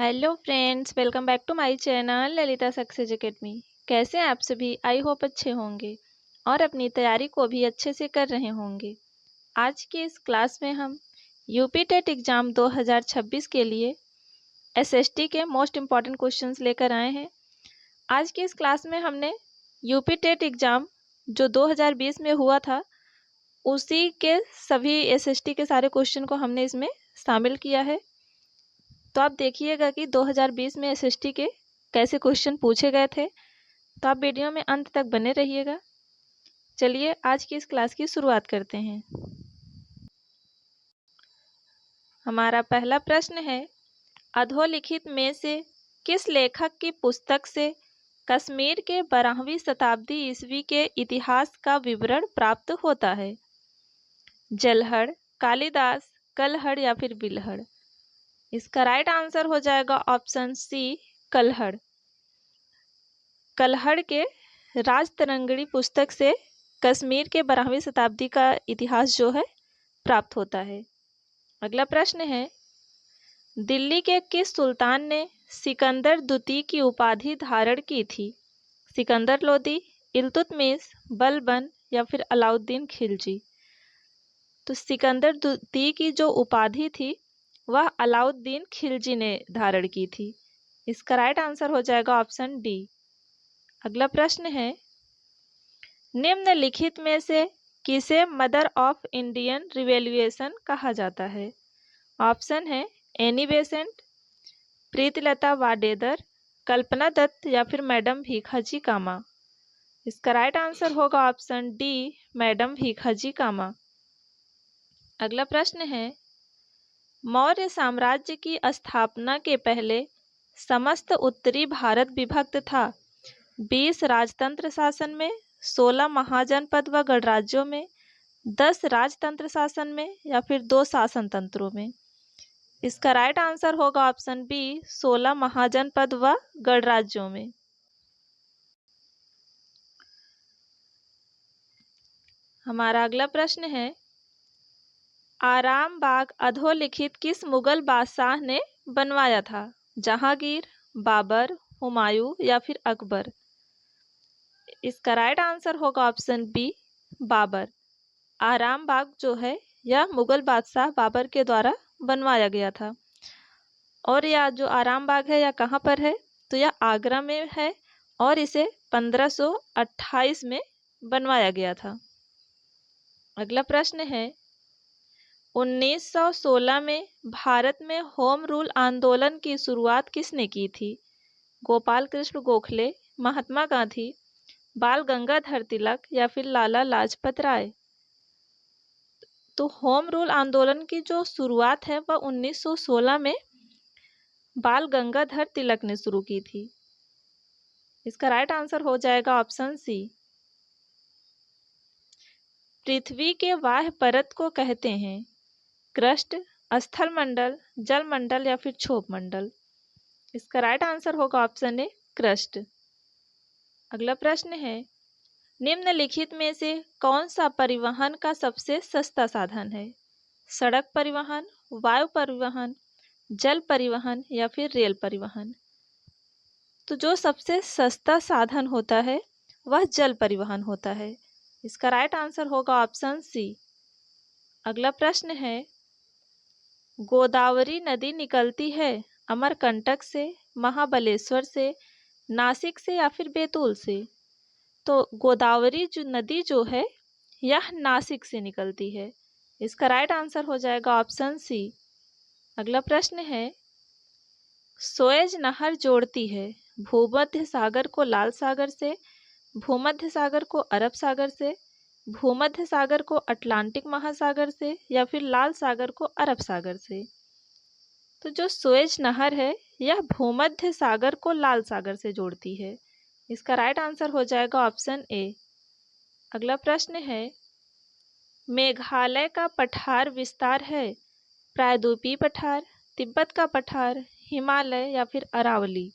Hello friends, welcome back to my channel Lalita success academy. कैसे हैं आप सभी? आई होप अच्छे होंगे और अपनी तैयारी को भी अच्छे से कर रहे होंगे। आज की इस क्लास में हम यूपी टेट एग्ज़ाम 2026 के लिए एसएसटी के मोस्ट इम्पॉर्टेंट क्वेश्चंस लेकर आए हैं। आज की इस क्लास में हमने यूपी टेट एग्ज़ाम जो 2020 में हुआ था उसी के सभी एसएसटी के सारे क्वेश्चन को हमने इसमें शामिल किया है। तो आप देखिएगा कि 2020 में एसएसटी के कैसे क्वेश्चन पूछे गए थे। तो आप वीडियो में अंत तक बने रहिएगा। चलिए आज की इस क्लास की शुरुआत करते हैं। हमारा पहला प्रश्न है, अधोलिखित में से किस लेखक की पुस्तक से कश्मीर के 12वीं शताब्दी ईस्वी के इतिहास का विवरण प्राप्त होता है? जलहड़, कालिदास, कलहड़ या फिर बिलहड़? इसका राइट आंसर हो जाएगा ऑप्शन सी, कलहड़। कलहड़ के राजतरंगिणी पुस्तक से कश्मीर के 12वीं शताब्दी का इतिहास जो है प्राप्त होता है। अगला प्रश्न है, दिल्ली के किस सुल्तान ने सिकंदर द्वितीय की उपाधि धारण की थी? सिकंदर लोदी, इल्तुतमिश, बलबन या फिर अलाउद्दीन खिलजी? तो सिकंदर द्वितीय की जो उपाधि थी वह अलाउद्दीन खिलजी ने धारण की थी। इसका राइट आंसर हो जाएगा ऑप्शन डी। अगला प्रश्न है, निम्नलिखित में से किसे मदर ऑफ इंडियन रिवॉल्यूशन कहा जाता है? ऑप्शन है एनी बेसेंट, प्रीतिलता वाडेकर, कल्पना दत्त या फिर मैडम भीखाजी कामा? इसका राइट आंसर होगा ऑप्शन डी, मैडम भीखाजी कामा। अगला प्रश्न है, मौर्य साम्राज्य की स्थापना के पहले समस्त उत्तरी भारत विभक्त था 20 राजतंत्र शासन में, 16 महाजनपद व गणराज्यों में, 10 राजतंत्र शासन में या फिर 2 शासन तंत्रों में? इसका राइट आंसर होगा ऑप्शन बी, 16 महाजनपद व गणराज्यों में। हमारा अगला प्रश्न है, आराम बाग अधोलिखित किस मुगल बादशाह ने बनवाया था? जहांगीर, बाबर, हुमायूं या फिर अकबर? इसका राइट आंसर होगा ऑप्शन बी, बाबर। आराम बाग जो है यह मुगल बादशाह बाबर के द्वारा बनवाया गया था। और यह जो आराम बाग है यह कहाँ पर है? तो यह आगरा में है और इसे 1528 में बनवाया गया था। अगला प्रश्न है, 1916 में भारत में होम रूल आंदोलन की शुरुआत किसने की थी? गोपाल कृष्ण गोखले, महात्मा गांधी, बाल गंगाधर तिलक या फिर लाला लाजपत राय? तो होम रूल आंदोलन की जो शुरुआत है वह 1916 में बाल गंगाधर तिलक ने शुरू की थी। इसका राइट आंसर हो जाएगा ऑप्शन सी। पृथ्वी के बाह्य परत को कहते हैं क्रस्ट, स्थल मंडल, जल मंडल या फिर क्षोभ मंडल? इसका राइट आंसर होगा ऑप्शन ए, क्रस्ट। अगला प्रश्न है, निम्नलिखित में से कौन सा परिवहन का सबसे सस्ता साधन है? सड़क परिवहन, वायु परिवहन, जल परिवहन या फिर रेल परिवहन? तो जो सबसे सस्ता साधन होता है वह जल परिवहन होता है। इसका राइट आंसर होगा ऑप्शन सी। अगला प्रश्न है, गोदावरी नदी निकलती है अमरकंटक से, महाबलेश्वर से, नासिक से या फिर बैतूल से? तो गोदावरी जो नदी जो है यह नासिक से निकलती है। इसका राइट आंसर हो जाएगा ऑप्शन सी। अगला प्रश्न है, सुएज नहर जोड़ती है भूमध्य सागर को लाल सागर से, भूमध्य सागर को अरब सागर से, भूमध्य सागर को अटलांटिक महासागर से या फिर लाल सागर को अरब सागर से? तो जो सुएज नहर है यह भूमध्य सागर को लाल सागर से जोड़ती है। इसका राइट आंसर हो जाएगा ऑप्शन ए। अगला प्रश्न है, मेघालय का पठार विस्तार है प्रायद्वीपीय पठार, तिब्बत का पठार, हिमालय या फिर अरावली?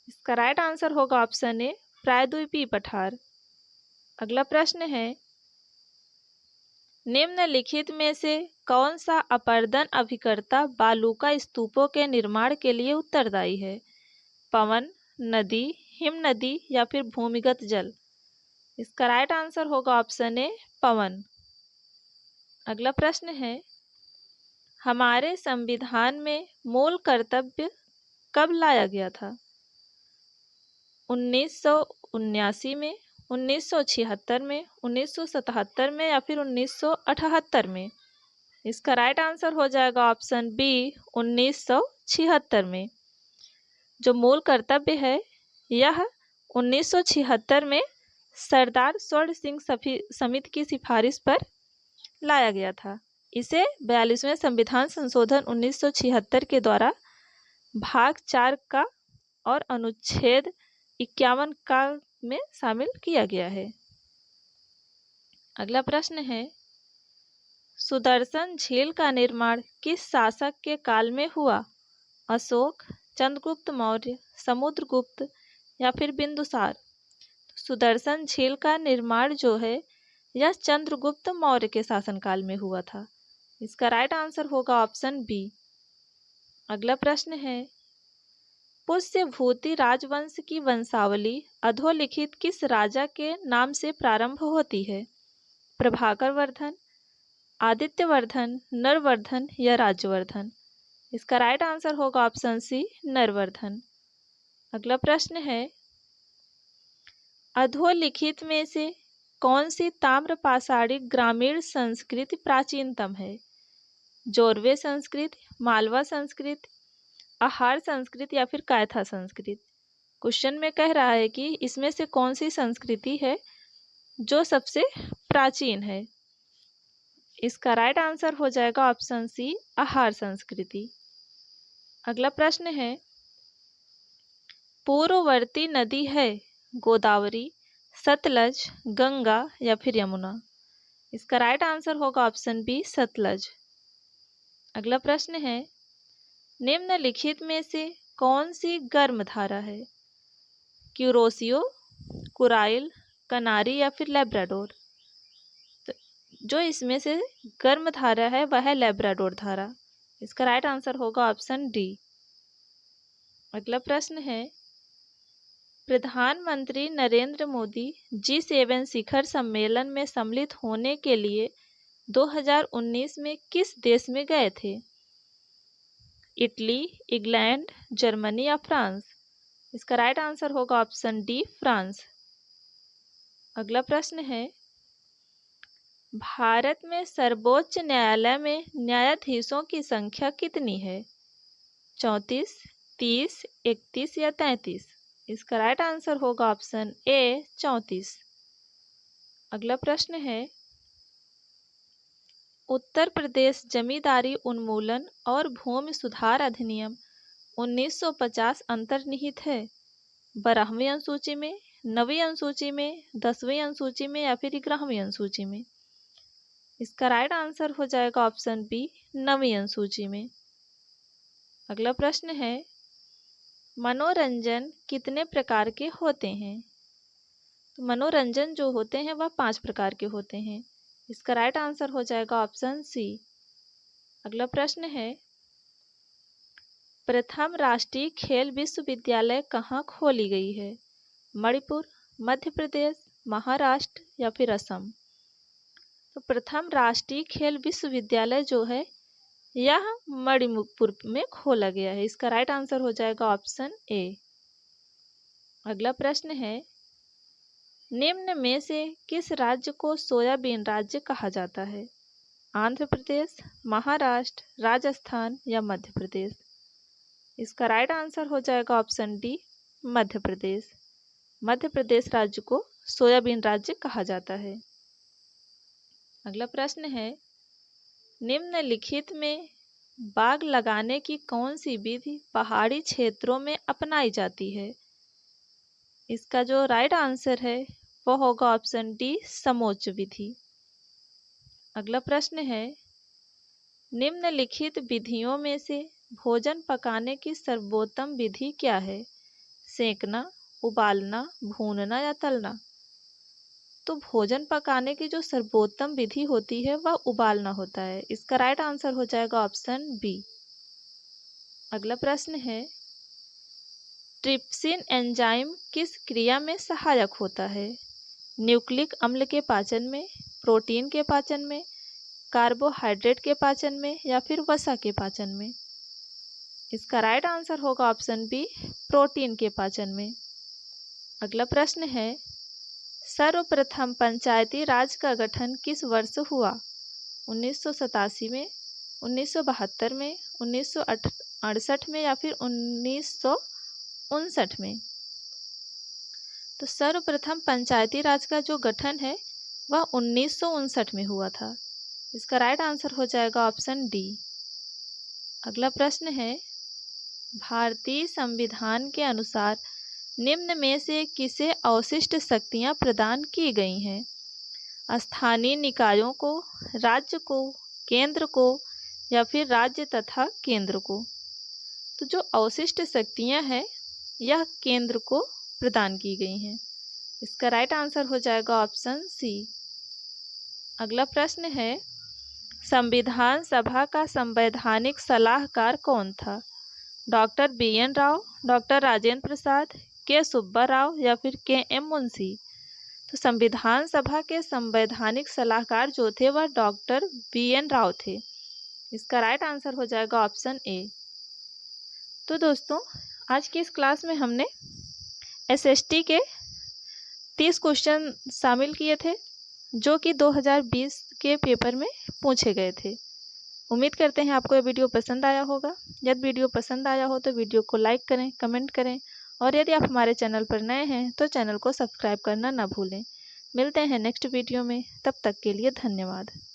इसका राइट आंसर होगा ऑप्शन ए, प्रायद्वीपीय पठार। अगला प्रश्न है, निम्नलिखित में से कौन सा अपर्दन अभिकर्ता बालूका स्तूपों के निर्माण के लिए उत्तरदायी है? पवन, नदी, हिम नदी या फिर भूमिगत जल? इसका राइट आंसर होगा ऑप्शन ए, पवन। अगला प्रश्न है, हमारे संविधान में मूल कर्तव्य कब लाया गया था? 1979 में, 1976 में, 1977 में या फिर 1978 में? इसका राइट आंसर हो जाएगा ऑप्शन बी, 1976 में। जो मूल कर्तव्य है यह 1976 में सरदार स्वर्ण सिंह समिति की सिफारिश पर लाया गया था। इसे 42वें संविधान संशोधन 1976 के द्वारा भाग 4 का और अनुच्छेद 51 का में शामिल किया गया है। अगला प्रश्न है, सुदर्शन झील का निर्माण किस शासक के काल में हुआ? अशोक, चंद्रगुप्त मौर्य, समुद्रगुप्त या फिर बिंदुसार? सुदर्शन झील का निर्माण जो है यह चंद्रगुप्त मौर्य के शासनकाल में हुआ था। इसका राइट आंसर होगा ऑप्शन बी। अगला प्रश्न है, पुष्यभूति राजवंश की वंशावली अधोलिखित किस राजा के नाम से प्रारंभ होती है? प्रभाकर वर्धन, आदित्यवर्धन, नरवर्धन या राज्यवर्धन? इसका राइट आंसर होगा ऑप्शन सी, नरवर्धन। अगला प्रश्न है, अधोलिखित में से कौन सी ताम्रपाषाणी ग्रामीण संस्कृति प्राचीनतम है? जोरवे संस्कृति, मालवा संस्कृति, आहार संस्कृति या फिर कायथा संस्कृति? क्वेश्चन में कह रहा है कि इसमें से कौन सी संस्कृति है जो सबसे प्राचीन है? इसका राइट आंसर हो जाएगा ऑप्शन सी, आहार संस्कृति। अगला प्रश्न है, पूर्ववर्ती नदी है गोदावरी, सतलज, गंगा या फिर यमुना? इसका राइट आंसर होगा ऑप्शन बी, सतलज। अगला प्रश्न है, निम्नलिखित में से कौन सी गर्म धारा है? क्यूरोसियो, कुराइल, कनारी या फिर लेब्राडोर? तो जो इसमें से गर्म धारा है वह है लेब्राडोर धारा। इसका राइट आंसर होगा ऑप्शन डी। अगला प्रश्न है, प्रधानमंत्री नरेंद्र मोदी G7 शिखर सम्मेलन में सम्मिलित होने के लिए 2019 में किस देश में गए थे? इटली, इंग्लैंड, जर्मनी या फ्रांस? इसका राइट आंसर होगा ऑप्शन डी, फ्रांस। अगला प्रश्न है, भारत में सर्वोच्च न्यायालय में न्यायाधीशों की संख्या कितनी है? 34, 30, 31 या 33? इसका राइट आंसर होगा ऑप्शन ए, 34। अगला प्रश्न है, उत्तर प्रदेश जमींदारी उन्मूलन और भूमि सुधार अधिनियम 1950 अंतर्निहित है 12वीं अनुसूची में, 9वीं अनुसूची में, 10वीं अनुसूची में या फिर 11वीं अनुसूची में? इसका राइट आंसर हो जाएगा ऑप्शन बी, 9वीं अनुसूची में। अगला प्रश्न है, मनोरंजन कितने प्रकार के होते हैं? तो मनोरंजन जो होते हैं वह 5 प्रकार के होते हैं। इसका राइट आंसर हो जाएगा ऑप्शन सी। अगला प्रश्न है, प्रथम राष्ट्रीय खेल विश्वविद्यालय कहाँ खोली गई है? मणिपुर, मध्य प्रदेश, महाराष्ट्र या फिर असम? तो प्रथम राष्ट्रीय खेल विश्वविद्यालय जो है यह मणिपुर में खोला गया है। इसका राइट आंसर हो जाएगा ऑप्शन ए। अगला प्रश्न है, निम्न में से किस राज्य को सोयाबीन राज्य कहा जाता है? आंध्र प्रदेश, महाराष्ट्र, राजस्थान या मध्य प्रदेश? इसका राइट आंसर हो जाएगा ऑप्शन डी, मध्य प्रदेश। मध्य प्रदेश राज्य को सोयाबीन राज्य कहा जाता है। अगला प्रश्न है, निम्नलिखित में बाग लगाने की कौन सी विधि पहाड़ी क्षेत्रों में अपनाई जाती है? इसका जो राइट आंसर है वो होगा ऑप्शन डी, समोच्च विधि। अगला प्रश्न है, निम्नलिखित विधियों में से भोजन पकाने की सर्वोत्तम विधि क्या है? सेंकना, उबालना, भूनना या तलना? तो भोजन पकाने की जो सर्वोत्तम विधि होती है वह उबालना होता है। इसका राइट आंसर हो जाएगा ऑप्शन बी। अगला प्रश्न है, ट्रिप्सिन एंजाइम किस क्रिया में सहायक होता है? न्यूक्लिक अम्ल के पाचन में, प्रोटीन के पाचन में, कार्बोहाइड्रेट के पाचन में या फिर वसा के पाचन में? इसका राइट आंसर होगा ऑप्शन बी, प्रोटीन के पाचन में। अगला प्रश्न है, सर्वप्रथम पंचायती राज का गठन किस वर्ष हुआ? 1987 में, 1972 में, 1968 में या फिर 1959 में? तो सर्वप्रथम पंचायती राज का जो गठन है वह 1959 में हुआ था। इसका राइट आंसर हो जाएगा ऑप्शन डी। अगला प्रश्न है, भारतीय संविधान के अनुसार निम्न में से किसे अवशिष्ट शक्तियां प्रदान की गई हैं? स्थानीय निकायों को, राज्य को, केंद्र को या फिर राज्य तथा केंद्र को? तो जो अवशिष्ट शक्तियां हैं यह केंद्र को प्रदान की गई हैं। इसका राइट आंसर हो जाएगा ऑप्शन सी। अगला प्रश्न है, संविधान सभा का संवैधानिक सलाहकार कौन था? Doctor B N. Rao, doctor Rajendra Prasad, K Subba Rao या फिर के.एम. मुंशी? तो संविधान सभा के संवैधानिक सलाहकार जो थे वह डॉक्टर बी.एन. राव थे। इसका राइट आंसर हो जाएगा ऑप्शन ए। तो दोस्तों, आज की इस क्लास में हमने एसएसटी के 30 क्वेश्चन शामिल किए थे जो कि 2020 के पेपर में पूछे गए थे। उम्मीद करते हैं आपको ये वीडियो पसंद आया होगा। यदि वीडियो पसंद आया हो तो वीडियो को लाइक करें, कमेंट करें और यदि आप हमारे चैनल पर नए हैं तो चैनल को सब्सक्राइब करना ना भूलें। मिलते हैं नेक्स्ट वीडियो में, तब तक के लिए धन्यवाद।